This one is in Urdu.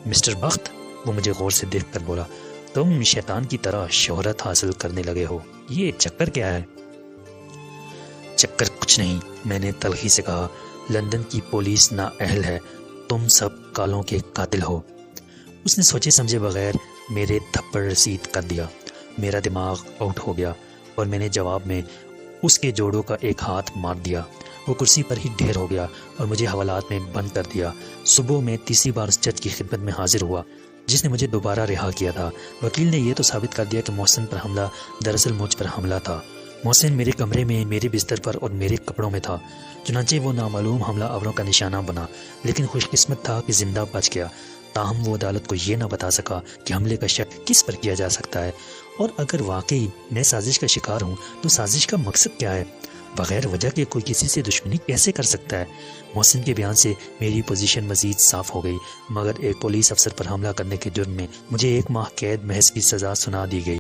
مسٹر بخت، وہ مجھے غور سے دیکھ کر بولا، تم شیطان کی طرح شہرت حاصل کرنے لگے ہو، یہ چکر کیا ہے؟ چکر کچھ نہیں، میں نے تلخی سے کہا، لندن کی پولیس نااہل ہے، تم سب کالوں کے قاتل ہو۔ اس نے سوچے سمجھے بغیر میرے تھپڑ رسید کر دیا۔ میرا دماغ آؤٹ ہو گیا اور میں نے جواب میں اس کے جوڑوں کا ایک ہاتھ مار دیا۔ وہ کرسی پر ہی ڈھیر ہو گیا اور مجھے حوالات میں بند کر دیا۔ صبح میں تیسری بار اس جج کی خدمت میں حاضر ہوا جس نے مجھے دوبارہ رہا کیا تھا۔ وکیل نے یہ تو ثابت کر دیا کہ محسن پر حملہ دراصل مجھ پر حملہ تھا۔ محسن میرے کمرے میں، میرے بستر پر اور میرے کپڑوں میں تھا، چنانچہ وہ نامعلوم حملہ آوروں کا نشانہ بنا، لیکن خوش قسمت تھا کہ زندہ بچ گیا۔ تاہم وہ عدالت کو یہ نہ بتا سکا کہ حملے کا شک کس پر کیا جا سکتا ہے، اور اگر واقعی میں سازش کا شکار ہوں تو سازش کا مقصد کیا ہے؟ بغیر وجہ کے کوئی کسی سے دشمنی کیسے کر سکتا ہے؟ محسن کے بیان سے میری پوزیشن مزید صاف ہو گئی، مگر ایک پولیس افسر پر حملہ کرنے کے جرم میں مجھے 1 ماہ قید محض کی سزا سنا دی گئی۔